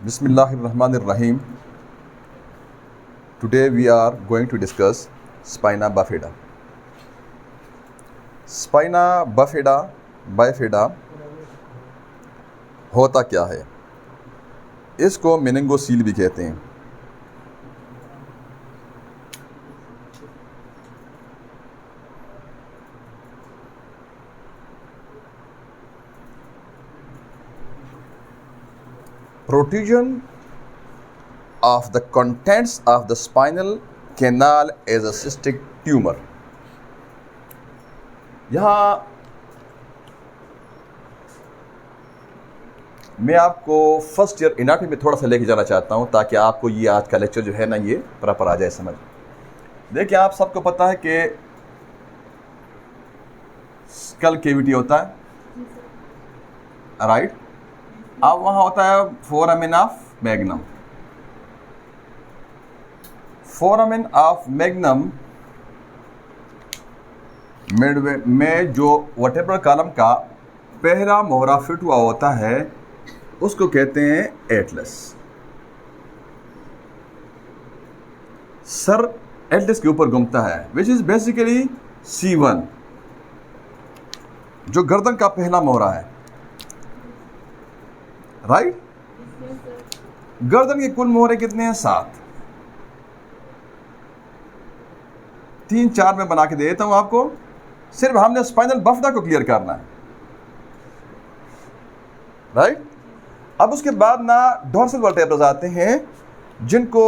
Bismillahirrahmanirrahim. Today we are going to discuss spina bifida. Spina bifida होता क्या है? इसको मेनिंगोसील भी कहते हैं। Protrusion of the contents of the spinal canal as a cystic tumor. यहाँ मैं आपको फर्स्ट ईयर एनाटॉमी में थोड़ा सा लेके जाना चाहता हूँ ताकि आपको ये आज का लेक्चर जो है ना ये प्रॉपर आ जाए समझ। देखिए आप सबको पता है कि स्कल कैविटी होता है, राइट? अब वहाँ होता है foramen of magnum. Foramen of magnum Midway में जो वर्टेब्रल कॉलम का पहला मोहरा फिट हुआ होता है उसको कहते हैं एटलस। सर एटलस के ऊपर घूमता है विच इज बेसिकली C1, जो गर्दन का पहला मोहरा है, राइट? गर्दन के कुल मोहरे कितने हैं? 7। 3-4 में बना के दे देता हूं आपको, सिर्फ हमने स्पाइनल बफिडा को क्लियर करना है, राइट? अब उसके बाद ना डोर्सल वर्टेब्रास आते हैं जिनको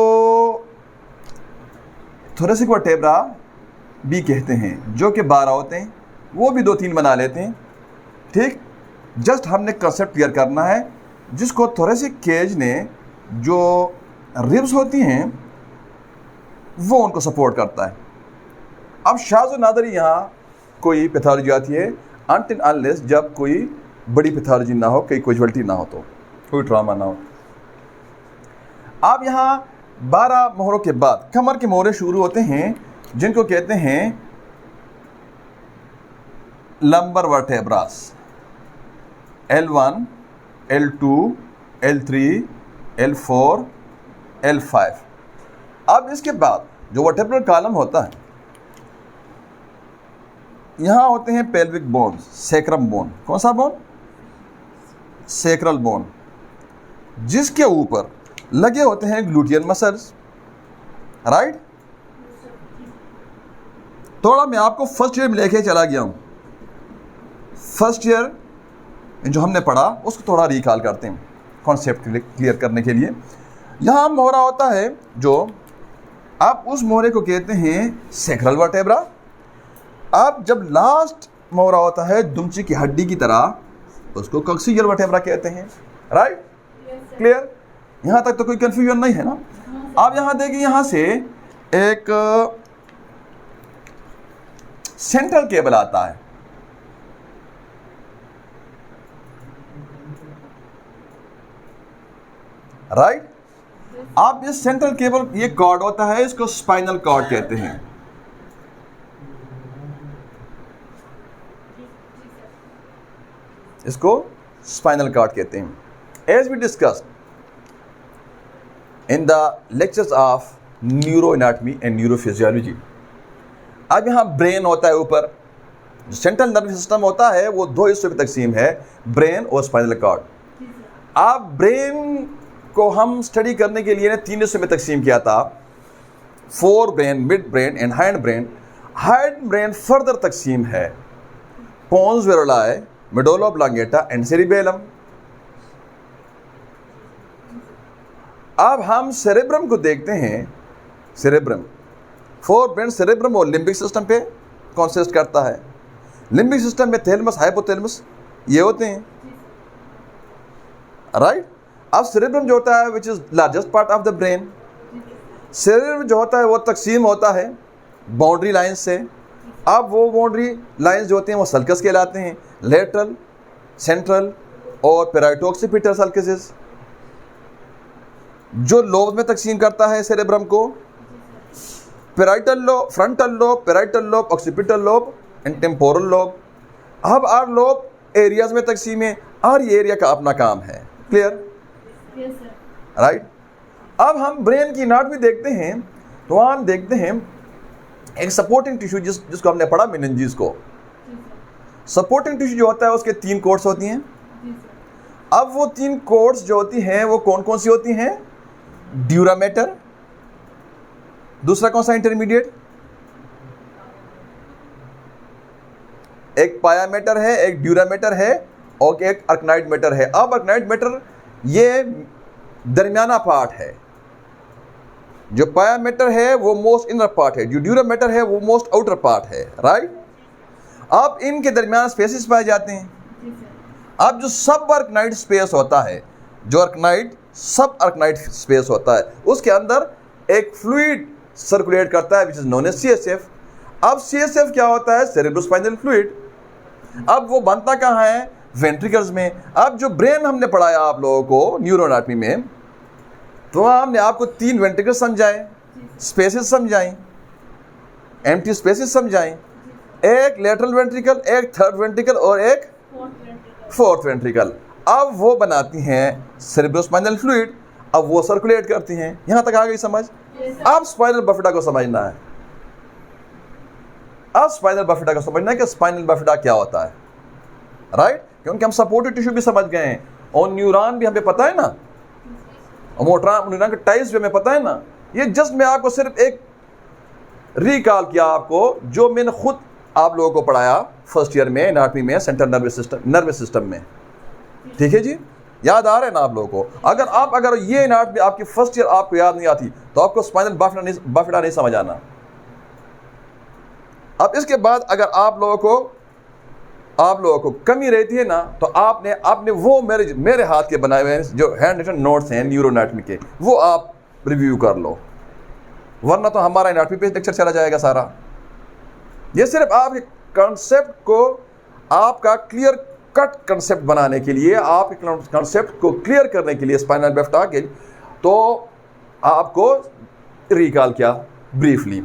थोरेसिक वर्टेब्रा भी कहते हैं, जो कि 12 होते हैं, वो भी 2-3 बना लेते हैं, ठीक? जस्ट हमने कंसेप्ट क्लियर करना है जिसको थोरेसिक केज ने जो रिब्स होती हैं वो उनको सपोर्ट करता है। अब शाज़ नादरी यहाँ कोई पैथोलॉजी आती है अनटिल अनलेस जब कोई बड़ी पैथोलॉजी ना हो, कोई कैजुअल्टी ना हो, तो कोई ट्रॉमा ना हो। अब यहाँ 12 मोहरों के बाद कमर के मोहरे शुरू होते हैं जिनको कहते हैं lumbar vertebrae. L1, L2, L3, L4, L5। अब इसके बाद जो वर्टेब्रल कॉलम होता है, यहाँ होते हैं पेल्विक बोन, सैक्रम बोन। कौन सा बोन? सैक्रल बोन, जिसके ऊपर लगे होते हैं ग्लूटियन मसल्स, राइट? थोड़ा मैं आपको फर्स्ट ईयर में लेके चला गया हूँ। फर्स्ट ईयर जो हमने पढ़ा उसको थोड़ा रिकॉल करते हैं कॉन्सेप्ट क्लियर करने के लिए। यहाँ मोहरा होता है जो आप उस मोहरे को कहते हैं सैक्रल वर्टेब्रा। अब जब लास्ट मोहरा होता है दुमची की हड्डी की तरह, उसको कॉक्सियल वर्टेब्रा कहते हैं, राइट? क्लियर? यहाँ तक तो कोई कंफ्यूजन नहीं है ना? आप यहाँ देखिए, यहाँ से एक सेंट्रल केबल आता है, राइट? आप ये सेंट्रल केबल, ये कॉर्ड होता है, इसको स्पाइनल कॉर्ड कहते हैं। इसको स्पाइनल कॉर्ड कहते हैं। As we discussed in the lectures of neuroanatomy and neurophysiology. अब यहाँ ब्रेन होता है ऊपर, जो सेंट्रल नर्वस सिस्टम होता है वो 2 हिस्सों में तकसीम है, ब्रेन और स्पाइनल कॉर्ड। आप ब्रेन को हम स्टडी करने के लिए ने 3 हिस्सों में तकसीम किया था, fore brain, mid brain and hind brain. Hind brain further तकसीम है pons varolii, medulla oblongata and cerebellum. अब हम सेरेब्रम को देखते हैं। सेरेब्रम, फोर ब्रेन सेरेब्रम और लिम्बिक सिस्टम पे कॉन्सिस्ट करता है। लिम्बिक सिस्टम में थैलेमस, हाइपोथैलेमस ये होते हैं, राइट? अब सेरेब्रम जो होता है which is largest part of the brain, cerebrum जो होता है वो तकसीम होता है बाउंड्री लाइन से। अब वो बाउंड्री लाइंस जो होते हैं वो सल्कस कहलाते हैं, लेटरल, सेंट्रल और पेराइटोक्सिपिटल सल्कसेस, जो लोब में तकसीम करता है सेरेब्रम को। Parietal lobe, frontal lobe, parietal lobe, occipital lobe and temporal lobe. अब आर लोब एरियाज में तकसीम है और ये एरिया का अपना काम है। क्लियर? राइट। अब हम ब्रेन की एनाटॉमी देखते हैं तो वहाँ हम देखते हैं एक सपोर्टिंग टिश्यू जिसको हमने पढ़ा मेनिंजेस को। सपोर्टिंग टिश्यू जो होता है उसके 3 कोर्ट्स होती हैं। अब वो 3 कोर्ट्स जो होती हैं वो कौन कौन सी होती हैं? ड्यूरामेटर, दूसरा कौन सा इंटरमीडिएट? एक पायामेटर है, एक ड्यूरामेटर है और एक अर्कनाइड मेटर है। अब अर्कनाइड मेटर ये दरमियाना पार्ट है, जो पायामेटर है वो मोस्ट इनर पार्ट है, जो ड्यूरामेटर है वो मोस्ट आउटर पार्ट है, राइट। अब इनके दरमियान स्पेसेस पाए जाते हैं। अब जो सब अर्कनाइड स्पेस होता है, जो अर्कनाइड सब अर्कनाइड स्पेस होता है, उसके अंदर एक फ्लूइड सर्कुलेट करता है which is known as CSF। अब CSF क्या होता है? Cerebrospinal fluid. अब वो बनता कहाँ है? वेंट्रिकल्स में। अब जो ब्रेन हमने पढ़ाया आप लोगों को न्यूरो एनाटॉमी में, तो हमने आपको 3 वेंट्रिकल्स समझाए, स्पेसेस समझाएं, एम्प्टी स्पेसेस समझाएं, एक लेटरल वेंट्रिकल, एक थर्ड वेंट्रिकल और एक फोर्थ वेंट्रिकल। अब वो बनाती हैं सेरेब्रोस्पाइनल फ्लूइड। अब वो सर्कुलेट करती हैं। यहां तक आ गई समझ? अब स्पाइनल बफेटा को समझना है। अब स्पाइनल बफेटा को समझना है कि स्पाइनल बफेटा क्या होता है, राइट। क्योंकि हम सपोर्टिव टिश्यू भी समझ गए हैं और न्यूरॉन भी हमें पता है ना, और न्यूरॉन के टाइप्स भी हमें पता है ना। ये जस्ट मैं आपको सिर्फ एक रिकॉल किया आपको, जो मैंने खुद आप लोगों को पढ़ाया फर्स्ट ईयर में एनाटॉमी में, सेंट्रल नर्वस सिस्टम में। ठीक है जी, याद आ रहा है ना आप लोगों को? अगर ये एनाटॉमी आपकी फर्स्ट ईयर आपको याद नहीं आती तो आपको स्पाइनल बफेटा नहीं समझ आना। अब इसके बाद अगर आप लोगों को कमी रहती है ना, तो आपने वो मेरे हाथ के बनाए हुए जो हैंड रिटन नोट्स हैं न्यूरो एनाटॉमी के, वो आप रिव्यू कर लो, वरना तो हमारा एनाटॉमी पे लेक्चर चला जाएगा सारा। ये सिर्फ आपके कॉन्सेप्ट को, आपका क्लियर कट कंसेप्ट बनाने के लिए, आपके कंसेप्ट को क्लियर करने के लिए स्पाइनल बफेटा के, तो आपको रिकॉल किया ब्रीफली।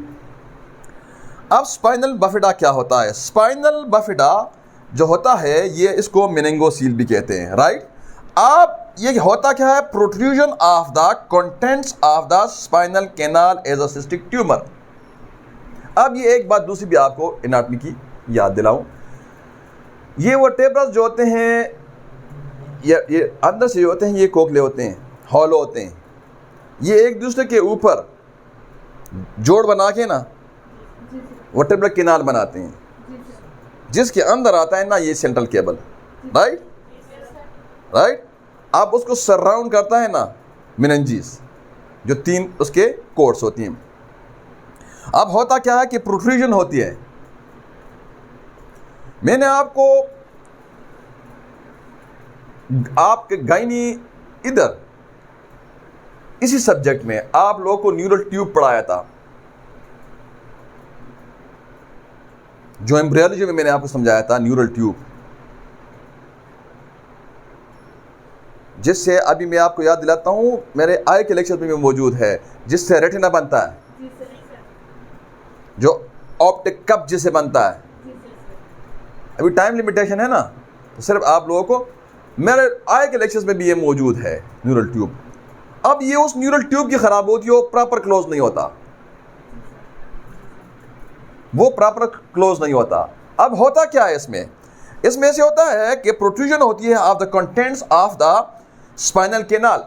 अब स्पाइनल बफेटा क्या होता है? स्पाइनल बफेटा जो होता है ये इसको मेनिंगोसील भी कहते हैं, राइट। अब ये होता क्या है? Protrusion of the contents of the spinal canal as a cystic tumour. अब ये एक बात दूसरी भी आपको एनाटॉमी की याद दिलाऊं, ये वर्टेब्रास जो होते हैं, ये अंदर से जो होते हैं, ये खोखले होते हैं, हॉलो होते हैं, ये एक दूसरे के ऊपर जोड़ बना के ना वर्टेब्रल कैनाल बनाते हैं, जिसके अंदर आता है ना ये सेंट्रल केबल, राइट। आप उसको सराउंड करता है ना मेनिंजेस, जो 3 उसके कोर्ट्स होती हैं। अब होता क्या है कि प्रोट्रूजन होती है। मैंने आपको आपके गायनी इधर इसी सब्जेक्ट में आप लोगों को न्यूरल ट्यूब पढ़ाया था, जो एम्ब्रियोलॉजी में मैंने आपको समझाया था न्यूरल ट्यूब, जिससे अभी मैं आपको याद दिलाता हूं, मेरे आई के लेक्चर में भी मौजूद है, जिससे रेटिना बनता है, जो ऑप्टिक कप जिसे बनता है। अभी टाइम लिमिटेशन है ना, तो सिर्फ आप लोगों को मेरे आई के लेक्चर्स में भी ये मौजूद है न्यूरल ट्यूब। अब ये उस न्यूरल ट्यूब की खराब होती है, वो प्रॉपर क्लोज नहीं होता, वो प्रॉपर क्लोज नहीं होता। अब होता क्या है इसमें से होता है कि प्रोट्रूजन होती है of the contents of the spinal canal.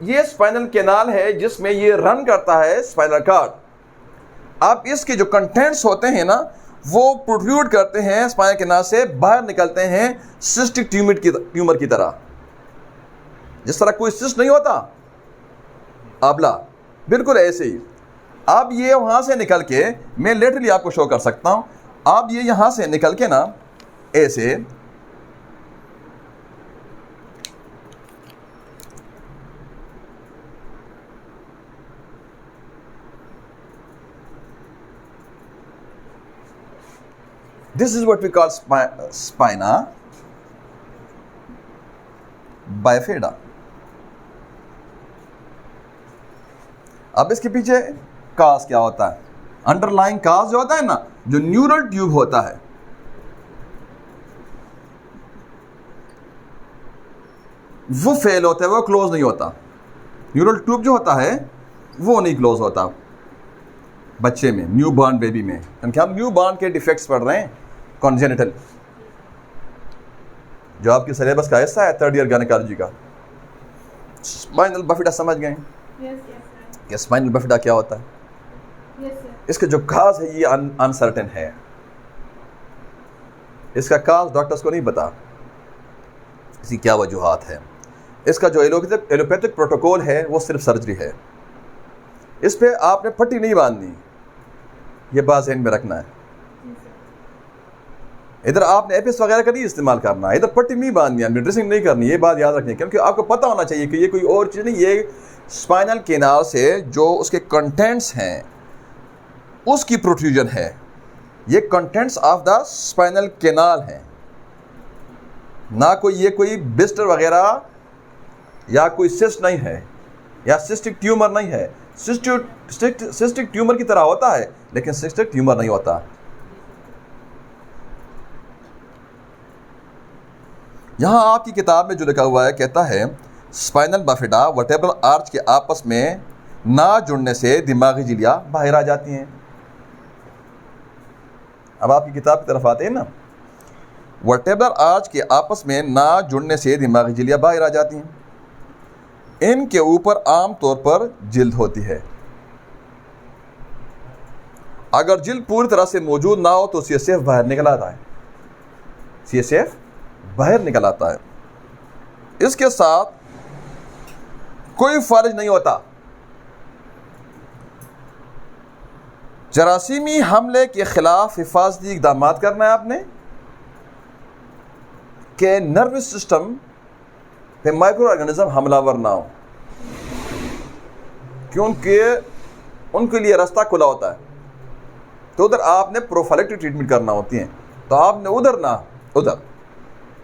ये स्पाइनल कैनाल है जिसमें ये रन करता है स्पाइनल कॉर्ड। अब इसके जो कंटेंट्स होते हैं ना, वो प्रोट्रूड करते हैं स्पाइनल कैनाल से, बाहर निकलते हैं सिस्टिक ट्यूमर की तरह। जिस तरह कोई सिस्ट नहीं होता आबला, बिल्कुल ऐसे ही। अब ये वहां से निकल के, मैं लिटरली आपको शो कर सकता हूं, अब ये यहां से निकल के ना ऐसे this is what we call spina bifida। अब इसके पीछे काज क्या होता है? अंडरलाइंग काज जो होता है ना, जो न्यूरल ट्यूब होता है, वो फेल होता है, वो क्लोज नहीं होता। न्यूरल ट्यूब जो होता है वो नहीं क्लोज होता बच्चे में, न्यू बॉर्न बेबी में, क्योंकि हम न्यू बॉर्न के डिफेक्ट्स पढ़ रहे हैं कॉन्जेनिटल, जो आपके सिलेबस का हिस्सा है 3rd ईयर गायनेकोलॉजी का। स्पाइनल बफिडा समझ गए कि स्पाइनल बफिडा क्या होता है? इसका जो काज है ये अनसर्टेन है, इसका काज डॉक्टर्स को नहीं पता, इसकी क्या वजूहात है। इसका जो एलोपैथिक प्रोटोकॉल है वो सिर्फ सर्जरी है, इस पे आपने पट्टी नहीं बांधनी, ये बात ज़हन में रखना है। इधर आपने एपिस वगैरह का नहीं इस्तेमाल करना है, इधर पट्टी नहीं बांधनी है, ड्रेसिंग नहीं करनी, ये बात याद रखनी है, क्योंकि आपको पता होना चाहिए कि ये कोई और चीज़ नहीं, ये स्पाइनल कैनाल से जो उसके कंटेंट्स हैं उसकी प्रोट्रूजन है, ये contents of the spinal canal हैं, ना कोई बिस्टर वगैरह या कोई सिस्ट नहीं है या सिस्टिक ट्यूमर नहीं है। सिस्टिक ट्यूमर की तरह होता है लेकिन सिस्टिक ट्यूमर नहीं होता। यहां आपकी किताब में जो लिखा हुआ है कहता है स्पाइनल बफिडा वर्टेब्रल आर्च के आपस में ना जुड़ने से दिमागी झिल्लियां बाहर आ जाती हैं। अब आपकी किताब की तरफ आते हैं ना, वर्टेब्रल आर्च के आपस में ना जुड़ने से दिमागी झिल्लियां बाहर आ जाती हैं। इनके ऊपर आमतौर पर जिल्द होती है, अगर जिल्द पूरी तरह से मौजूद ना हो तो CSF बाहर निकल आता है, CSF बाहर निकल आता है। इसके साथ कोई फालिज नहीं होता। जरासीमी हमले के खिलाफ हिफाजती इकदाम करना है आपने कि नर्वस सिस्टम पे माइक्रो ऑर्गेनिज्म हमलावर ना हो, क्योंकि उनके लिए रास्ता खुला होता है। तो उधर आपने प्रोफाइलेक्टिक ट्रीटमेंट करना होती है, तो आपने उधर ना उधर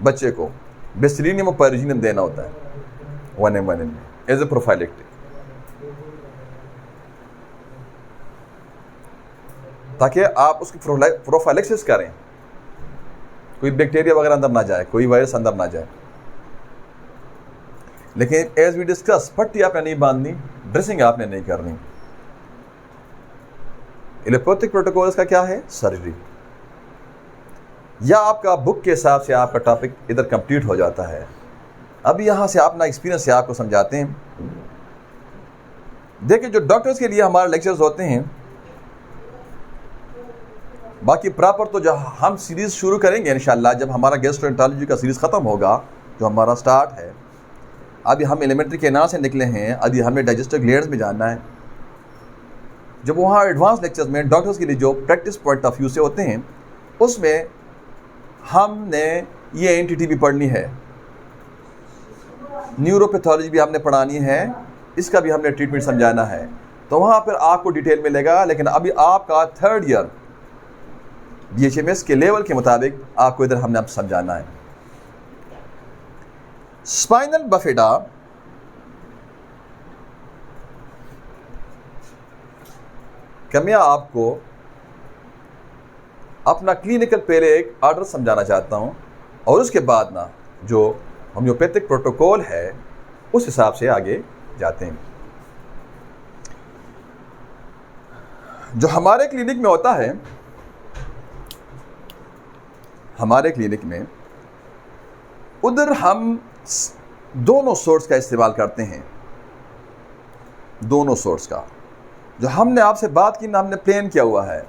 बच्चे को बेसिलिनियम और पायरोजिनियम देना होता है 1M में एज ए प्रोफाइलेक्टिक, ताकि आप उसकी प्रोफाइलेक्सिस करें, कोई बैक्टीरिया वगैरह अंदर ना जाए, कोई वायरस अंदर ना जाए। लेकिन एज वी डिस्कस, पट्टी आपने नहीं बांधनी, ड्रेसिंग आपने नहीं करनी। एलोपैथिक प्रोटोकॉल्स का क्या है? सर्जरी। या आपका बुक के हिसाब से आपका टॉपिक इधर कंप्लीट हो जाता है। अभी यहाँ से अपना एक्सपीरियंस से आपको समझाते हैं। देखिए, जो डॉक्टर्स के लिए हमारे लेक्चर्स होते हैं, बाकी प्रॉपर तो जो हम सीरीज़ शुरू करेंगे इंशाल्लाह, जब हमारा गैस्ट्रोएंटरोलॉजी का सीरीज़ ख़त्म होगा, जो हमारा स्टार्ट है। अभी हम एलिमेंट्री कैनाल से निकले हैं, अभी हमें डाइजेस्टिव ग्लैंड्स में जाना है। जब वहाँ एडवांस लेक्चर्स में डॉक्टर्स के लिए जो प्रैक्टिस पॉइंट ऑफ व्यू से होते हैं, उसमें हमने ये एंटिटी भी पढ़नी है, न्यूरोपैथोलॉजी भी हमने पढ़ानी है, इसका भी हमने ट्रीटमेंट समझाना है। तो वहाँ पर आपको डिटेल मिलेगा। लेकिन अभी आपका 3rd ईयर BHMS के लेवल के मुताबिक आपको इधर हमने अब समझाना है। स्पाइनल बफिडा क्या मैं आपको अपना क्लिनिकल पहले एक ऑर्डर समझाना चाहता हूं, और उसके बाद ना जो होम्योपैथिक प्रोटोकॉल है उस हिसाब से आगे जाते हैं। जो हमारे क्लिनिक में होता है, हमारे क्लिनिक में उधर हम दोनों सोर्स का इस्तेमाल करते हैं। दोनों सोर्स का जो हमने आपसे बात की ना, हमने प्लान किया हुआ है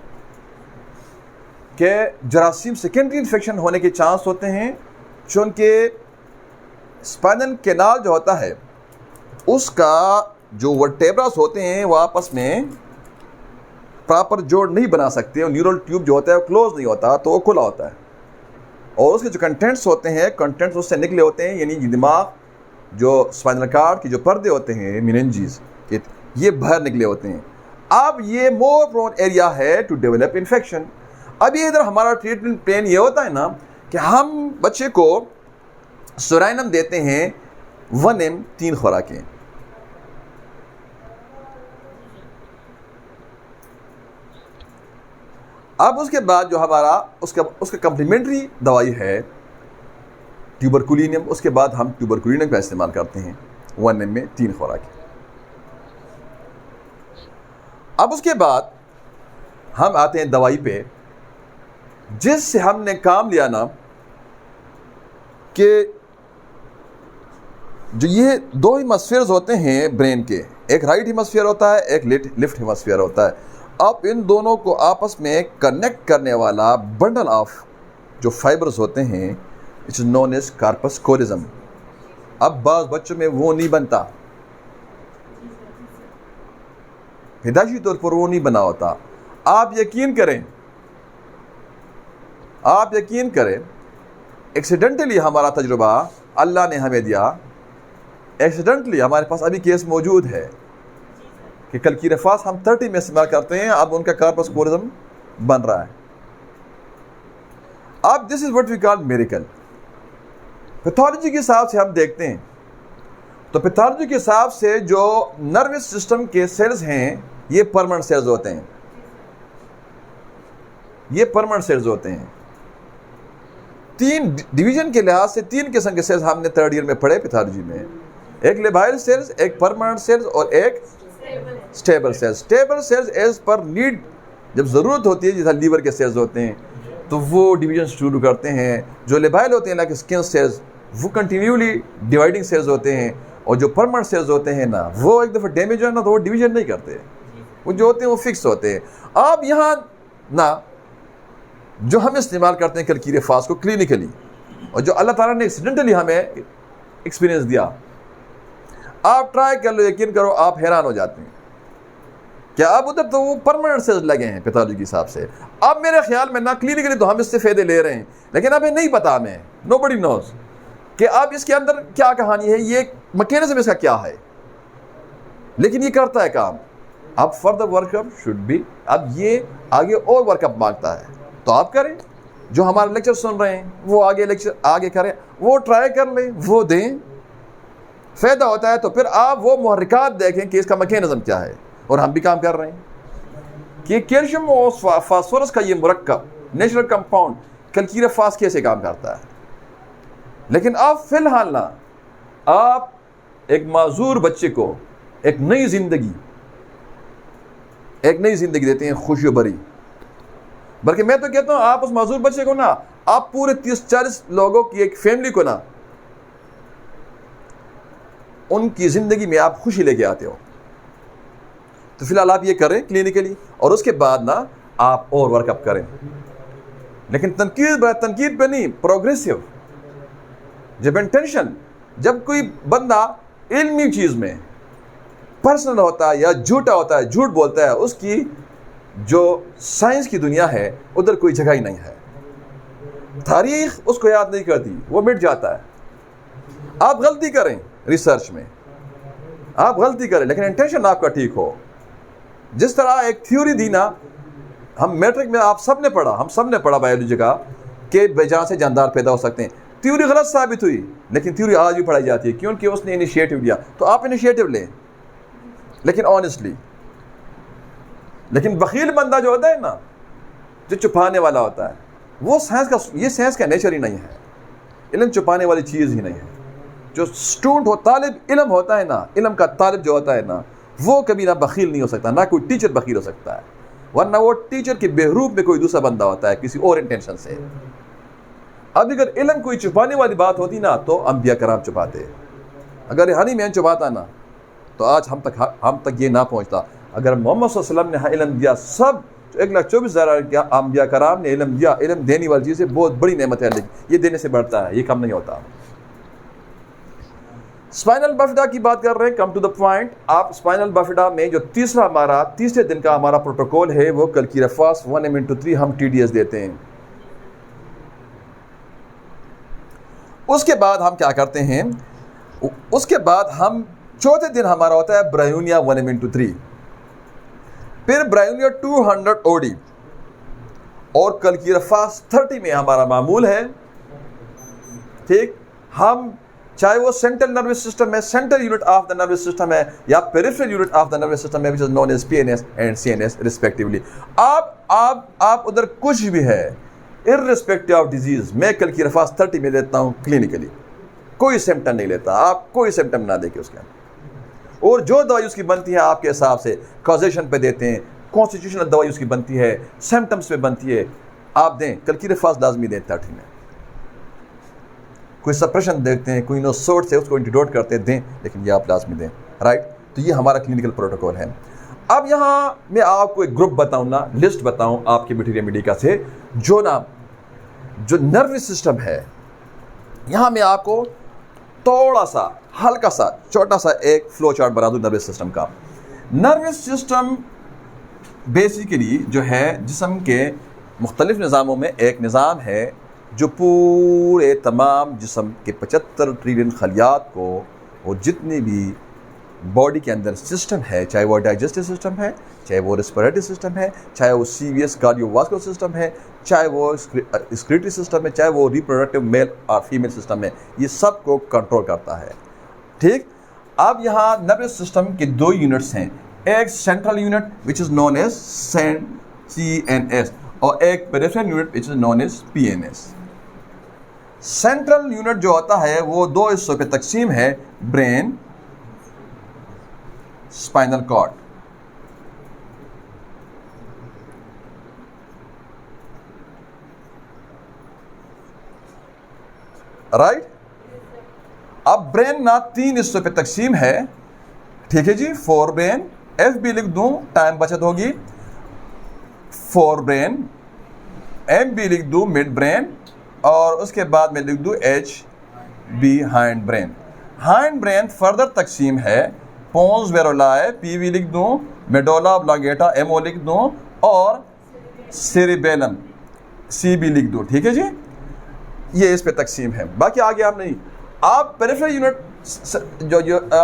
कि जरासीम सेकेंडरी इन्फेक्शन होने के चांस होते हैं, चूँकि स्पाइनल कैनाल जो होता है उसका जो वर्टेब्रास होते हैं वो आपस में प्रॉपर जोड़ नहीं बना सकते, और न्यूरल ट्यूब जो होता है वो क्लोज नहीं होता, तो वो खुला होता है, और उसके जो कंटेंट्स होते हैं, कंटेंट्स उससे निकले होते हैं, यानी दिमाग जो स्पाइनल कॉर्ड के जो पर्दे होते हैं, मेनिंजेस के, ये बाहर निकले होते हैं। अब ये मोर प्रोन एरिया है टू डेवलप इन्फेक्शन। अब ये इधर हमारा ट्रीटमेंट प्लान ये होता है ना कि हम बच्चे को सुराइनम देते हैं 1M 3 खुराकें। अब उसके बाद जो हमारा उसका कम्प्लीमेंट्री दवाई है ट्यूबरकुलिनियम, उसके बाद हम ट्यूबरकुलिनियम का इस्तेमाल करते हैं 1M में 3 खुराकें। अब उसके बाद हम आते हैं दवाई पे, जिससे हमने काम लिया ना कि जो ये दो हेमिस्फीयर्स होते हैं ब्रेन के, एक राइट हेमिस्फीयर होता है, एक लेफ्ट हेमिस्फीयर होता है। अब इन दोनों को आपस में कनेक्ट करने वाला बंडल ऑफ जो फाइबर्स होते हैं, इट्स नोन एज कार्पस कोलिज्म। अब बाज़ बच्चों में वो नहीं बनता, पैदाइशी तौर पर वो नहीं बना होता। आप यकीन करें, एक्सीडेंटली हमारा तजुर्बा अल्लाह ने हमें दिया, एक्सीडेंटली हमारे पास अभी केस मौजूद है कि कल की रफास हम 30 में इस्तेमाल करते हैं, अब उनका कार्पस कोलिज्म बन रहा है। अब this is what we call miracle. Pathology के हिसाब से हम देखते हैं तो पैथोलॉजी के हिसाब से जो नर्वस सिस्टम के सेल्स हैं ये परमानेंट सेल्स होते हैं, ये परमानेंट सेल्स होते हैं। 3 डिवीजन के लिहाज से 3 किस्म के सेल्स हमने 3rd ईयर में पढ़े पैथोलॉजी में, एक लेबाइल सेल्स, एक परमानेंट सेल्स और एक stable cells. Stable cells as per need, जब ज़रूरत होती है, जैसा लीवर के सेल्स होते हैं तो वो डिवीजन शुरू करते हैं। जो लेबाइल होते हैं लाइक स्किन सेल्स, वो कंटिन्यूली डिवाइडिंग सेल्स होते हैं, और जो परमानेंट सेल्स होते हैं ना, वो एक दफ़ा डैमेज हो ना तो वो डिवीजन नहीं करते, वो जो होते हैं वो फिक्स होते हैं। अब यहाँ ना जो हम इस्तेमाल करते हैं कलकीरे फास्ट को क्लिनिकली, और जो अल्लाह ताला ने एक्सीडेंटली हमें एक्सपीरियंस दिया, आप ट्राई कर लो, यकीन करो आप हैरान हो जाते हैं क्या अब उधर तो वो परमानेंट सेल्स लगे हैं पैथोलॉजी के हिसाब से। अब मेरे ख्याल में ना क्लिनिकली तो हम इससे फ़ायदे ले रहे हैं, लेकिन अभी नहीं पता हमें, नोबडी नोज कि अब इसके अंदर क्या कहानी है, ये मैकेनिज्म इसका क्या है, लेकिन ये करता है काम। अब फर्दर वर्कअप शुड बी, अब ये आगे और वर्कअप मांगता है तो आप करें, जो हमारे लेक्चर सुन रहे हैं वो आगे लेक्चर आगे करें, वो ट्राई कर लें, वो दें, फ़ायदा होता है तो फिर आप वो मुहर्रिकात देखें कि इसका मैकेनिज्म क्या है। और हम भी काम कर रहे हैं कि कैल्शियम और फास्फोरस का ये मुरक्कब नेचुरल कंपाउंड कलकीरे फास्ट कैसे काम करता है। लेकिन अब फिलहाल ना आप एक माजूर बच्चे को एक नई जिंदगी देते हैं, खुशी भरी। बल्कि मैं तो कहता हूं आप उस माजूर बच्चे को ना, आप पूरे 30-40 लोगों की एक फैमिली को ना, उनकी जिंदगी में आप खुशी लेके आते हो। तो फिलहाल आप ये करें क्लिनिकली, और उसके बाद ना आप और वर्कअप करें, लेकिन तनकीद पे नहीं, प्रोग्रेसिव। जब इंटेंशन, जब कोई बंदा इल्मी चीज़ में पर्सनल होता है या झूठा होता है, झूठ बोलता है, उसकी जो साइंस की दुनिया है उधर कोई जगह ही नहीं है। तारीख उसको याद नहीं करती, वो मिट जाता है। आप गलती करें रिसर्च में, आप गलती करें, लेकिन इंटेंशन आपका ठीक हो। जिस तरह एक थ्योरी दी ना, हम मैट्रिक में आप सब ने पढ़ा, हम सब ने पढ़ा बायोलॉजी का कि बेजान से जानदार पैदा हो सकते हैं। थ्योरी गलत साबित हुई, लेकिन थ्योरी आज भी पढ़ाई जाती है, क्योंकि उसने इनिशिएटिव लिया। तो आप इनिशिएटिव लें, लेकिन ऑनेस्टली। लेकिन बखील बंदा जो होता है ना, जो छुपाने वाला होता है, वो साइंस का नेचर ही नहीं है। इल्म छुपाने वाली चीज़ ही नहीं है। जो स्टूडेंट हो, तालिब इल्म होता है ना, इल्म का तालिब जो होता है ना, वो कभी ना बखील नहीं हो सकता, ना कोई टीचर बखील हो सकता है, वरना वो टीचर के बेहरूप में कोई दूसरा बंदा होता है किसी और इंटेंशन से। अब अगर इल्म कोई छुपाने वाली बात होती ना, तो अंबिया कराम छुपाते। अगर हनी मैन छुपाता ना, तो आज हम तक ये ना पहुंचता। अगर मोहम्मद सल्लल्लाहु अलैहि वसल्लम ने इल्म दिया, सब 1,24,000 अंबिया कराम ने इल्म दिया। इल्म देने वाली चीज़ बहुत बड़ी नेमत है, लेकिन ये देने से बढ़ता है, ये कम नहीं होता। स्पाइनल बफिडा की बात कर रहे हैं, कम टू द पॉइंट। आप स्पाइनल बफिडा में जो तीसरे दिन का हमारा प्रोटोकॉल है, वो कल की रफास 1m/3 हम TDS देते हैं। उसके बाद हम क्या करते हैं, उसके बाद हम चौथे दिन हमारा होता है ब्रायोनिया 1m/3, फिर ब्रायोनिया 200 OD, और कल की रफास 30 में हमारा मामूल है। ठीक, हम चाहे वो सेंट्रल नर्वस सिस्टम है, central unit of the nervous system है, या peripheral unit of the nervous system है, which is known as PNS and CNS respectively. आप उधर कुछ भी है, इर्रिस्पेक्टिव ऑफ डिजीज, मैं कल की रफास 30 में लेता हूँ क्लिनिकली, कोई सिम्टम नहीं लेता। आप कोई सिम्टम ना देखे उसके अंदर, और जो दवाई उसकी बनती है आपके हिसाब से कॉजेशन पे देते हैं, कॉन्स्टिट्यूशनल दवाई उसकी बनती है, सिम्टम्स पे बनती है, आप दें। कल की रिफाज लाजमी दें 30 में। कोई सप्रेशन देखते हैं, कोई नो सोर्ट से उसको एंटीडोट करते दें, लेकिन ये आप लाजमी दें, राइट। तो ये हमारा क्लिनिकल प्रोटोकॉल है। अब यहाँ मैं आपको एक ग्रुप बताऊँ ना, लिस्ट बताऊँ आपके बैक्टीरिया मेडिका से, जो नर्वस सिस्टम है। यहाँ मैं आपको थोड़ा सा हल्का सा छोटा सा एक फ्लो चार्ट बना दूँ नर्वस सिस्टम का। नर्वस सिस्टम बेसिकली जो है जिस्म के मुख्तलिफ निज़ामों में एक निज़ाम है जो पूरे तमाम जिस्म के 75 ट्रिलियन खलियात को और जितनी भी बॉडी के अंदर सिस्टम है, चाहे वो डाइजेस्टिव सिस्टम है, चाहे वो रेस्पिरेटरी सिस्टम है, चाहे वो सीवीएस कार्डियोवास्कुलर सिस्टम है, चाहे वो स्क्रिटरी सिस्टम है, चाहे वो रिप्रोडक्टिव मेल और फीमेल सिस्टम है, ये सब को कंट्रोल करता है, ठीक। अब यहाँ नर्वस सिस्टम के 2 यूनिट्स हैं, एक central unit which is known as CNS और एक peripheral unit which is known as PNS। Central unit जो होता है वो 2 हिस्सों पे तकसीम है, ब्रेन, स्पाइनल कॉर्ड। राइट। अब ब्रेन ना 3 हिस्सों पे तकसीम है, ठीक है जी। फोर ब्रेन, FB लिख दूं, टाइम बचत होगी। फोर ब्रेन, MB लिख दूं, मिड ब्रेन, और उसके बाद में लिख दूं HB, hind brain. Hind brain further तकसीम है, पोन्स वेरोलाए, PV लिख दूं, मेडोला ऑब्लांगेटा, MO लिख दूं, और सेरिबेलम, CB लिख दूं, ठीक है जी। ये इस पे तकसीम है, बाकी आगे आप नहीं। आप पेरिफेरल यूनिट जो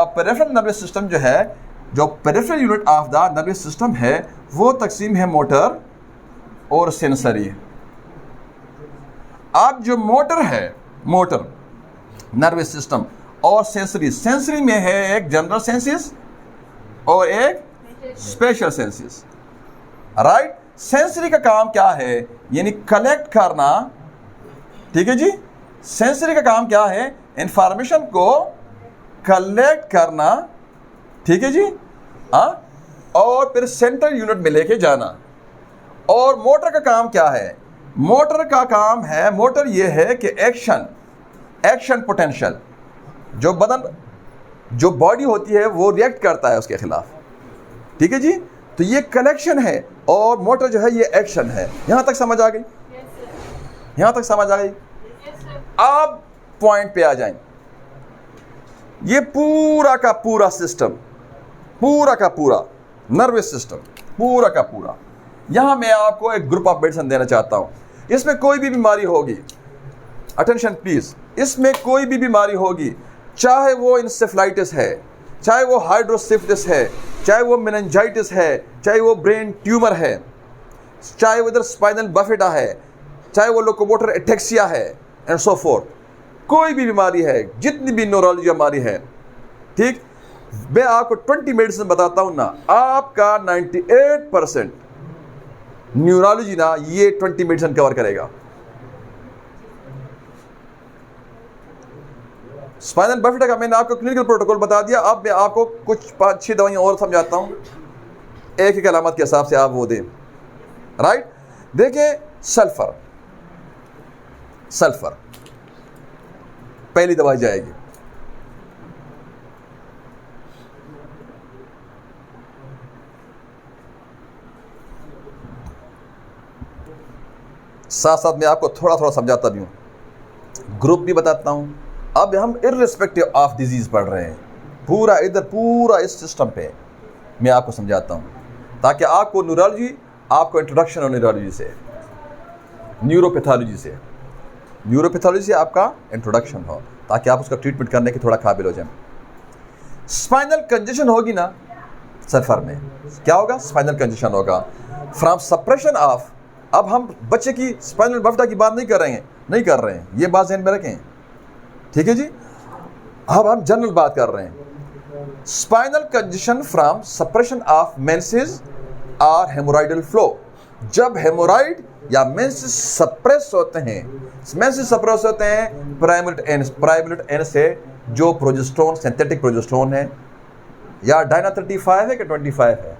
पेरिफेरल नर्वस सिस्टम जो है, जो peripheral unit of the nervous system है, वो तकसीम है मोटर और सेंसरी। आप जो मोटर है, मोटर नर्वस सिस्टम और सेंसरी में है एक जनरल सेंसेस और एक स्पेशल सेंसेस, राइट। सेंसरी का काम क्या है, यानी कलेक्ट करना, ठीक है जी। सेंसरी का काम क्या है, इंफॉर्मेशन को कलेक्ट करना, ठीक है जी, हाँ, और फिर सेंट्रल यूनिट में लेके जाना। और मोटर का काम क्या है, मोटर का काम है, मोटर ये है कि एक्शन पोटेंशियल, जो बदन, जो बॉडी होती है वो रिएक्ट करता है उसके खिलाफ, ठीक है जी। तो ये कलेक्शन है और मोटर जो है ये एक्शन है। यहां तक समझ आ गई? यहां तक समझ आ गई? अब पॉइंट पे आ जाएं। ये पूरा का पूरा सिस्टम, पूरा का पूरा नर्वस सिस्टम, पूरा का पूरा, यहां मैं आपको एक ग्रुप ऑफ मेडिसिन देना चाहता हूं। इसमें कोई भी बीमारी होगी, अटेंशन प्लीज, इसमें कोई भी बीमारी होगी, चाहे वो इंसेफ्लाइटिस है, चाहे वो हाइड्रोसिफिलिस है, चाहे वो मेनिंजाइटिस है, चाहे वो ब्रेन ट्यूमर है, चाहे वो इधर स्पाइनल बफेटा है, चाहे वो लोकोमोटर एटेक्सिया है, एंड सो फोर्थ, कोई भी बीमारी है, जितनी भी न्यूरोलॉजी बीमारी है, ठीक। मैं आपको 20 मेडिसिन बताता हूं ना, आपका 98% न्यूरोलॉजी ना ये 20 मेडिसिन कवर करेगा। स्पाइनल बफेटा का मैंने आपको क्लिनिकल प्रोटोकॉल बता दिया। अब मैं आपको कुछ 5-6 दवाइयां और समझाता हूं, एक एक अलामत के हिसाब से आप वो दें, राइट। देखिए, सल्फर, सल्फर पहली दवाई जाएगी। साथ साथ मैं आपको थोड़ा थोड़ा समझाता भी हूं, ग्रुप भी बताता हूं। अब हम इर्रिस्पेक्टिव ऑफ डिजीज पढ़ रहे हैं, पूरा इधर पूरा इस सिस्टम पे मैं आपको समझाता हूं, ताकि आपको न्यूरोलॉजी, आपको इंट्रोडक्शन और न्यूरोलॉजी से, न्यूरोपैथोलॉजी से आपका इंट्रोडक्शन हो, ताकि आप उसका ट्रीटमेंट करने के थोड़ा काबिल हो जाए। स्पाइनल कंजेशन होगी ना सल्फर में, क्या होगा? स्पाइनल कंजेशन होगा फ्रॉम सप्रेशन ऑफ। अब हम बच्चे की स्पाइनल बफेटा की बात नहीं कर रहे हैं, ये बात ध्यान में रखें, ठीक है जी। अब हम जनरल बात कर रहे हैं। Spinal congestion from suppression of menses और हेमोराइडल फ्लो। जब हेमोराइड या मेंसेस सप्रेस होते हैं, प्राइमरी एंड से जो प्रोजेस्टेरोन, सिंथेटिक प्रोजेस्टेरोन है, या डायना 35 है कि 25 है।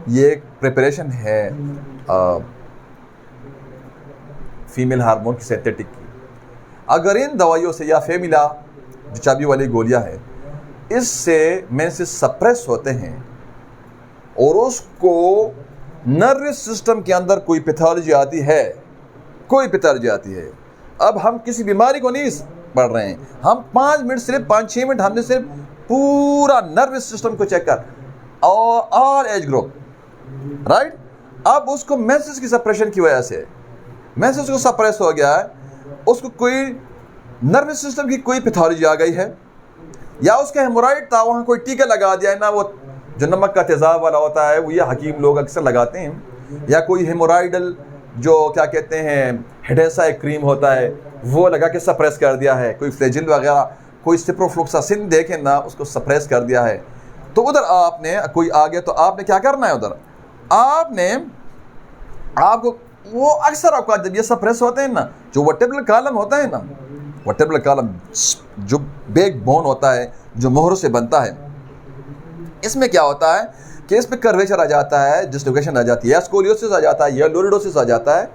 ये एक प्रिपरेशन है फीमेल हार्मोन की सिंथेटिक की। अगर इन दवाइयों से या फेमिला जो चाबी वाली गोलियां हैं, इससे मेंसेस सप्रेस होते हैं और उसको नर्वस सिस्टम के अंदर कोई पैथोलॉजी आती है, कोई पैथोलॉजी आती है। अब हम किसी बीमारी को नहीं पढ़ रहे हैं, हम 5 मिनट, सिर्फ 5-6 मिनट हमने सिर्फ पूरा नर्वस सिस्टम को चेक कर, और ऑल एज ग्रुप, राइट। अब उसको मेंसेस की सप्रेशन की वजह से मेंसेस को सप्रेस हो गया है, उसको कोई नर्वस सिस्टम की कोई पैथोलॉजी आ गई है, या उसका हेमोराइड था, वहाँ कोई टीका लगा दिया है ना, वो जो नमक का तेज़ाब वाला होता है वो ये हकीम लोग अक्सर लगाते हैं, या कोई हेमोराइडल जो क्या कहते हैं हेडेसा एक क्रीम होता है वो लगा के सप्रेस कर दिया है, कोई फ्लेजिल वगैरह, कोई सिप्रोफ्लोक्सासिन देखें ना, उसको सप्रेस कर दिया है। तो उधर आपने कोई आ गया तो आपने क्या करना है, उधर आपको वो अक्सर आपका जब ये सप्रेस होते हैं ना, जो वर्टेब्रल कॉलम होता है ना, वर्टेब्रल कॉलम जो बैक बोन होता है जो मोहरों से बनता है, इसमें क्या होता है कि इसमें कर्वेचर आ जाता है, डिस्लोकेशन आ जाती है, स्कोलियोसिस आ जाता है, या लोरिडोसिस आ जाता है।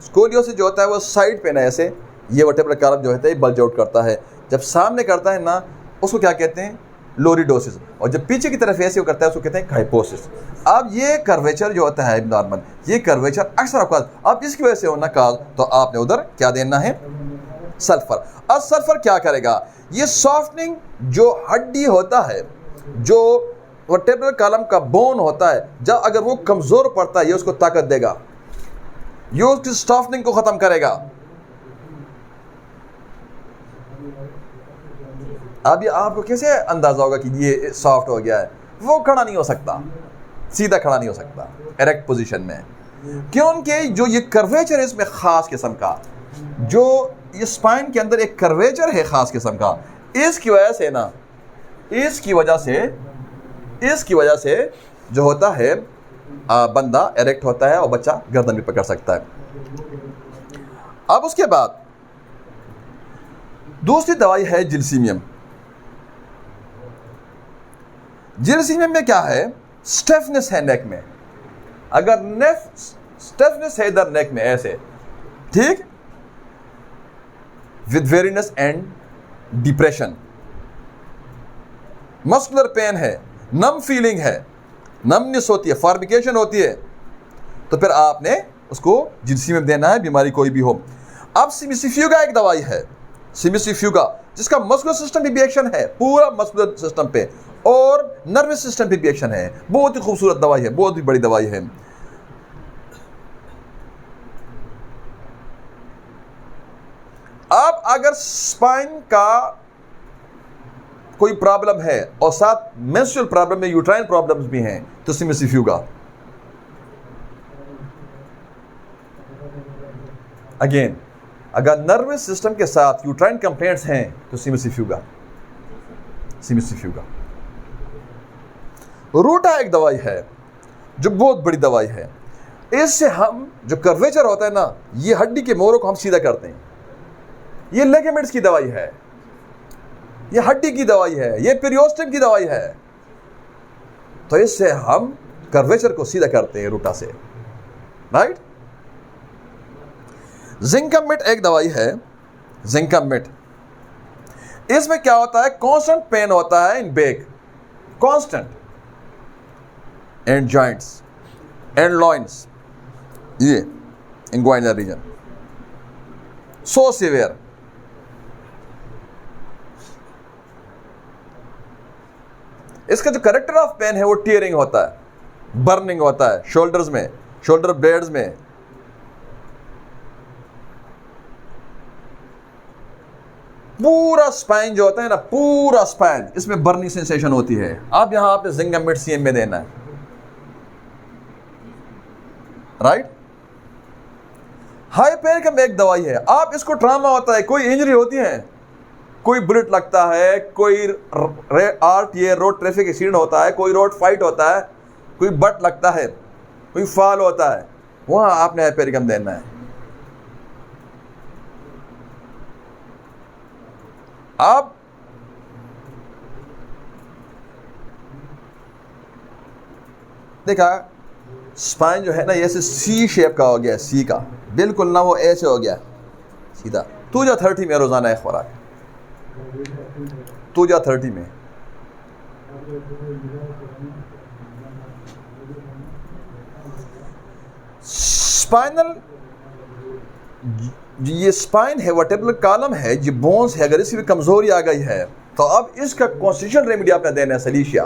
स्कोलियोसिस जो होता है वो साइड पे ना ऐसे, ये वर्टेब्रल कॉलम जो होता है बल्ज आउट करता है, जब सामने करता है ना उसको क्या कहते हैं, लोरिडोसिस, और जब पीछे की तरफ ऐसे करता है उसको कहते हैं हाइपोसिस। अब ये कर्वेचर जो होता है नॉर्मल, ये कर्वेचर अक्सर आपका, अब इसकी वजह से होना काल, तो आपने उधर क्या देना है, सल्फर। अब सल्फर क्या करेगा, ये सॉफ्टनिंग जो हड्डी होता है, जो वर्टेब्रल कॉलम का बोन होता है, जब अगर वो कमजोर पड़ता है ये उसको ताकत देगा, ये उसकी सॉफ्टनिंग को खत्म करेगा। अभी आपको कैसे अंदाजा होगा कि ये सॉफ्ट हो गया है, वो खड़ा नहीं हो सकता, सीधा खड़ा नहीं हो सकता एरेक्ट पोजीशन में, क्योंकि जो ये कर्वेचर है इसमें खास किस्म का, जो ये स्पाइन के अंदर एक कर्वेचर है खास किस्म का, इसकी वजह से ना, इसकी वजह से जो होता है बंदा एरेक्ट होता है और बच्चा गर्दन भी पकड़ सकता है। अब उसके बाद दूसरी दवाई है जिलसीमियम। जिलसीमियम में क्या है, स्टेफनेस है नेक में, अगर स्टेफनेस है इधर नेक में ऐसे, ठीक, with weariness and depression, muscular pain है, नम फीलिंग है, नमनेस होती है, फॉर्मिकेशन होती है, तो फिर आपने उसको जिलसीमियम देना है, बीमारी कोई भी हो। अब सिमिसिफ्यूगा एक दवाई है, सिमिसिफ्यूगा, जिसका मस्कुलर सिस्टम पे भी एक्शन है, पूरा मस्कुलर सिस्टम पे, और नर्वस सिस्टम पे भी एक्शन है। बहुत ही खूबसूरत दवाई है, बहुत ही बड़ी दवाई है। अब अगर स्पाइन का कोई प्रॉब्लम है और साथ मेंस्ट्रुअल प्रॉब्लम में यूट्राइन प्रॉब्लम्स भी हैं, तो सिमिसिफ्यूगा। अगेन, अगर नर्वस सिस्टम के साथ यूट्राइन कंप्लेंट्स हैं तो सिमिसिफ्यूगा। रूटा एक दवाई है जो बहुत बड़ी दवाई है, इससे हम जो कर्वेचर होता है ना, ये हड्डी के मोरों को हम सीधा करते हैं। ये लिगामेंट्स की दवाई है, ये हड्डी की दवाई है, ये पेरियोस्टम की दवाई है, तो इससे हम कर्वेचर को सीधा करते हैं रूटा से, राइट। जिंकमिट एक दवाई है, जिंकमिट, इसमें क्या होता है, कांस्टेंट पेन होता है in back, constant, and joints and lion's, ये इंग्वाइनल रीजन, सो सीवियर। इसका जो करेक्टर ऑफ पेन है वो टीयरिंग होता है, बर्निंग होता है शोल्डर्स में, शोल्डर ब्लेड्स में, पूरा स्पाइन जो होता है ना, पूरा स्पाइन, इसमें बर्निंग सेंसेशन होती है। अब यहां आपने जिंकमिट सीएम में देना है, राइट। हाई पेन का एक दवाई है, आप इसको ट्रामा होता है, कोई इंजरी होती है, कोई बुलेट लगता है, कोई रोड ट्रैफिक एक्सीडेंट होता है, कोई रोड फाइट होता है, कोई बट लगता है, कोई फॉल होता है, वहां आपने हाइपेरिकम देना है। अब देखा स्पाइन जो है ना, ऐसे सी शेप का हो गया, सी का, बिल्कुल ना वो ऐसे हो गया सीधा। तू जा 30 में रोज़ाना एक खुराक, तू जा 30 में। स्पाइनल, ये स्पाइन है, वर्टेब्रल कॉलम है, ये बोन्स है, अगर इसकी भी कमजोरी आ गई है तो अब इसका कॉन्स्टिट्यूशनल रेमेडी आपने देना है सलीशिया।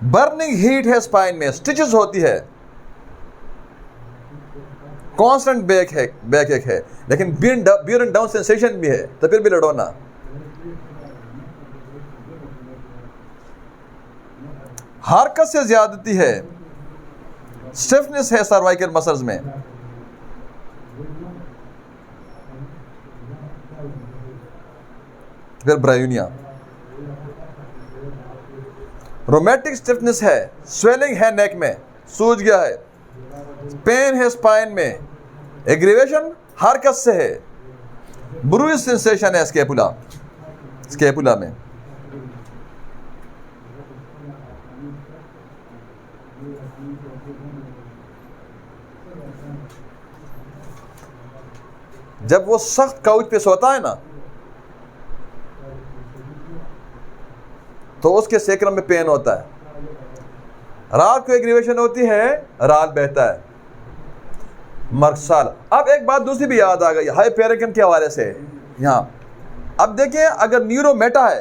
बर्निंग हीट है स्पाइन में, स्टिचेस होती है, कांस्टेंट बैक एक है, लेकिन बियर एंड डाउन सेंसेशन भी है, तो फिर भी लड़ोना। हरकत से ज्यादती है, स्टिफनेस है सर्वाइकल मसल्स में, फिर ब्रायोनिया, रोमेटिक स्टिफनेस है, स्वेलिंग है नेक में, सूज गया है, पेन है स्पाइन में, एग्रीवेशन हरकत से है, ब्रूइज सेंसेशन है स्केपुला में। जब वो सख्त काउच पे सोता है ना तो उसके सेक्रम में पेन होता है, रात को एग्रीवेशन होती है, रात बहता है, मर्साल। अब एक बात दूसरी भी याद आ गई हाइपेरिकम के हवाले से यहाँ। अब देखिए, अगर न्यूरोमेटा है,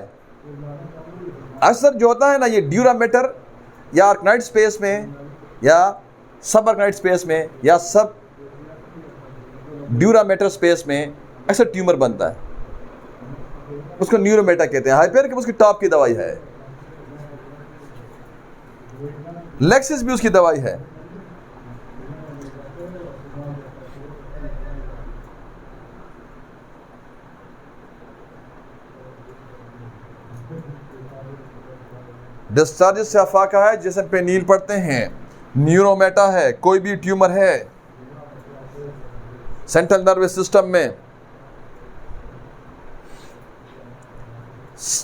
अक्सर जो होता है ना, ये ड्यूरामेटर या आर्कनाइट स्पेस में या सब आर्कनाइट स्पेस में या सब ड्यूरामेटर स्पेस में अक्सर ट्यूमर बनता है, उसको न्यूरोमेटा कहते हैं। हाइपेरिकम उसकी टॉप की दवाई है, लेक्सिस भी उसकी दवाई है। डिस्चार्ज से अफाका है, जिसम पे नील पड़ते हैं, न्यूरोमेटा है, कोई भी ट्यूमर है सेंट्रल नर्वस सिस्टम में,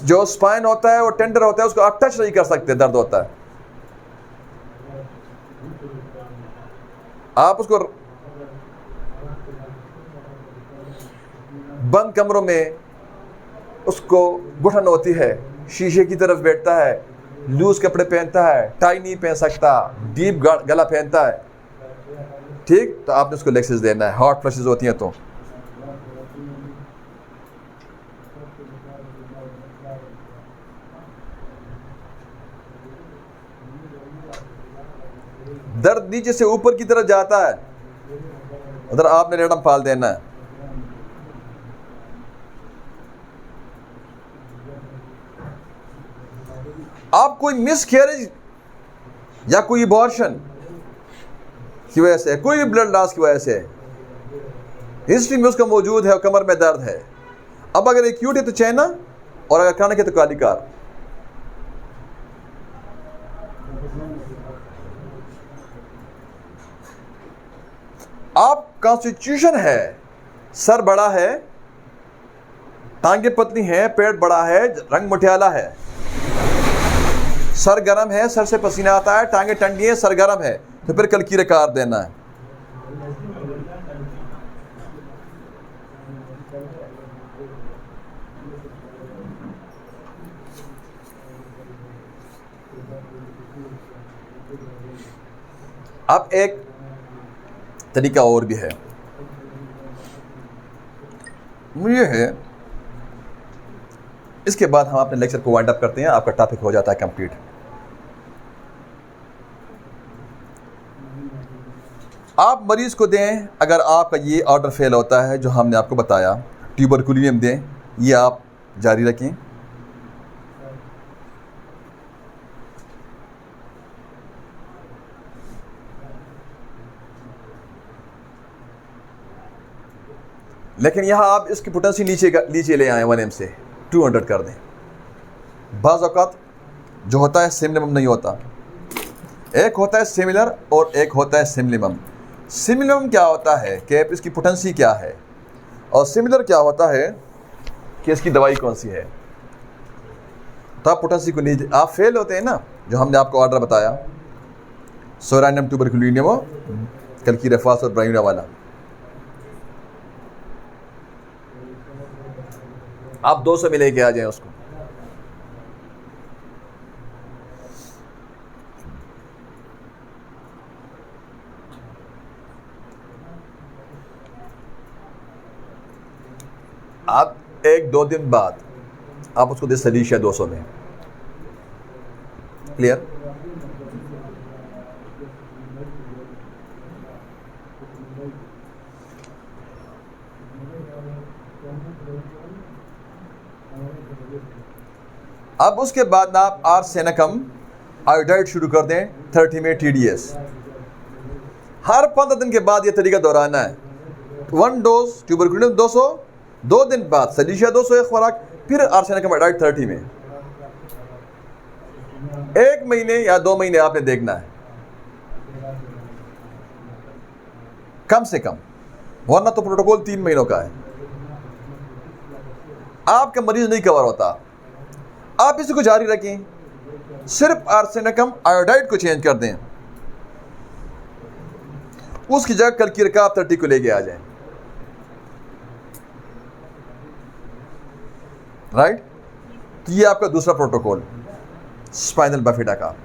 जो स्पाइन होता है वो टेंडर होता है, उसको आप टच नहीं कर सकते, दर्द होता है। आप उसको बंद कमरों में, उसको घुटन होती है, शीशे की तरफ बैठता है, लूज कपड़े पहनता है, टाई नहीं पहन सकता, डीप गला पहनता है, ठीक, तो आपने उसको लेक्सिस देना है। हॉट फ्लशेस होती हैं तो दर्द नीचे से ऊपर की तरफ जाता है, उधर आपने रेडम पाल देना है। आप कोई मिसकैरेज या कोई अबॉर्शन की वजह से, कोई भी ब्लड लॉस की वजह से हिस्ट्री में उसका मौजूद है और कमर में दर्द है, अब अगर एक्यूट है तो चैना और अगर क्रॉनिक है तो कालिकार। आप कॉन्स्टिट्यूशन है, सर बड़ा है, टांगे पतली हैं, पेट बड़ा है, रंग मटियाला है, सर गर्म है, सर से पसीना आता है, टांगे ठंडी है, सर गर्म है, तो फिर कल की रकार देना है। अब एक तरीका और भी है, ये है, इसके बाद हम अपने लेक्चर को वाइंड अप करते हैं, आपका टॉपिक हो जाता है कंप्लीट। आप मरीज को दें, अगर आपका ये ऑर्डर फेल होता है जो हमने आपको बताया, ट्यूबरकुलियम दें, ये आप जारी रखें। लेकिन यहाँ आप इसकी पोटेंसी नीचे ले आए, 1 m से 200 कर दें। बाज़ औक़ात जो होता है सिमिलम नहीं होता, एक होता है सिमिलर और एक होता है सिमिलम। सिमिलम क्या होता है कि इसकी पोटेंसी क्या है, और सिमिलर क्या होता है कि इसकी दवाई कौन सी है। तो आप पोटेंसी को नहीं, आप फेल होते हैं ना, जो हमने आपको ऑर्डर बताया सोरानियम ट्यूबरकुलिनियम कल्कीरिया फास और ब्रायोनिया वाला, आप 200 में लेके आ जाएं उसको। आप 1-2 दिन बाद आप उसको दे सलीशिया 200 में। क्लियर? अब उसके बाद ना आप आर्सेनिकम आयोडाइड शुरू कर दें 30 में TDS। हर 15 दिन के बाद ये तरीका दोहराना है। 1 डोज ट्यूबरकुलिन 200, 2 दिन बाद सलीशिया 200 एक खुराक, फिर आर्सेनिकम आयोडाइड 30 में। 1 महीने या 2 महीने आपने देखना है कम से कम, वरना तो प्रोटोकॉल 3 महीनों का है, आपका मरीज नहीं कवर होता। आप इसको जारी रखें, सिर्फ आर्सेनिकम आयोडाइड को चेंज कर दें, उसकी जगह कल्कीरिया आप 30 को लेके आ जाएं। राइट? तो ये आपका दूसरा प्रोटोकॉल स्पाइनल बाफिडा का,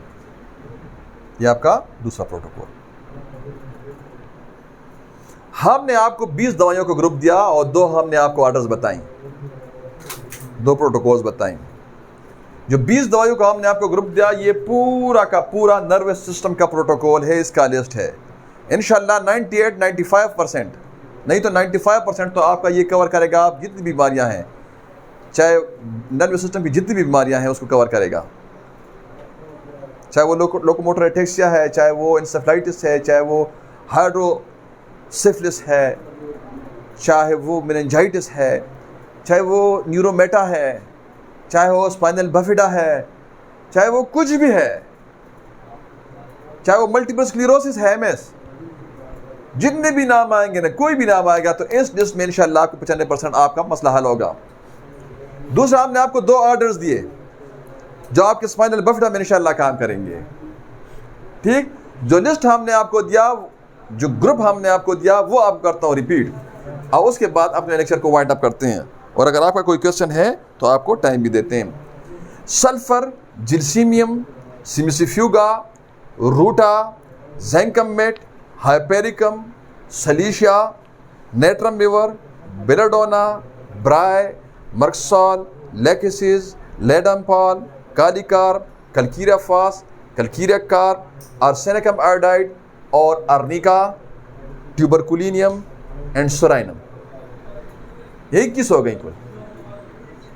ये आपका दूसरा प्रोटोकॉल। हमने आपको 20 दवाइयों को ग्रुप दिया और 2 हमने आपको ऑर्डर्स बताई, 2 प्रोटोकॉल्स बताई। जो 20 दवाइयों का हमने आपको ग्रुप दिया, ये पूरा का पूरा नर्वस सिस्टम का प्रोटोकॉल है, इसका लिस्ट है। इंशाल्लाह 98-95% नहीं तो 95% तो आपका ये कवर करेगा। आप जितनी बीमारियां हैं, चाहे नर्वस सिस्टम की जितनी भी बीमारियां हैं, उसको कवर करेगा। चाहे वो लोकोमोटर एटेक्सिया है, चाहे वो इंसेफ्लाइटिस है, चाहे वो हाइड्रोसिफिलिस है, चाहे वो मेनिंजाइटिस है, चाहे वो न्यूरोमेटा है, चाहे वो स्पाइनल बाफिडा है, चाहे वो कुछ भी है, चाहे वो मल्टीपल स्क्लेरोसिस है, MS, जितने भी नाम आएंगे ना, कोई भी नाम आएगा तो इस लिस्ट में इंशाल्लाह आपको 95% आपका मसला हल होगा। दूसरा, हमने आपको 2 ऑर्डर्स दिए जो आपके स्पाइनल बाफिडा में इंशाल्लाह काम करेंगे। ठीक? जो लिस्ट हमने आपको दिया, जो ग्रुप हमने आपको दिया, वो आपको करता हूँ रिपीट, और उसके बाद अपने लेक्चर को वाइंड अप करते हैं। और अगर आपका कोई क्वेश्चन है तो आपको टाइम भी देते हैं। सल्फर, जिल्सीमियम, सिमिसिफ्यूगा, रूटा, जैंकमेट, हाइपेरिकम, सलीशिया, नेट्रम विवर, belladonna, bry, merc sol, lachesis, ledum pal, kali carb, calcarea phos, calcarea carb, arsenicum iodide और अर्निका, ट्यूबरकुलिनियम एंड सोरानियम। ये 21 हो गई कुल।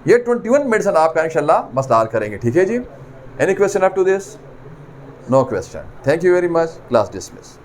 ये 21 मेडिसिन आपका इंशाल्लाह मसला हल करेंगे। ठीक है जी? Any question up to this? No question. Thank you very much. Class dismiss.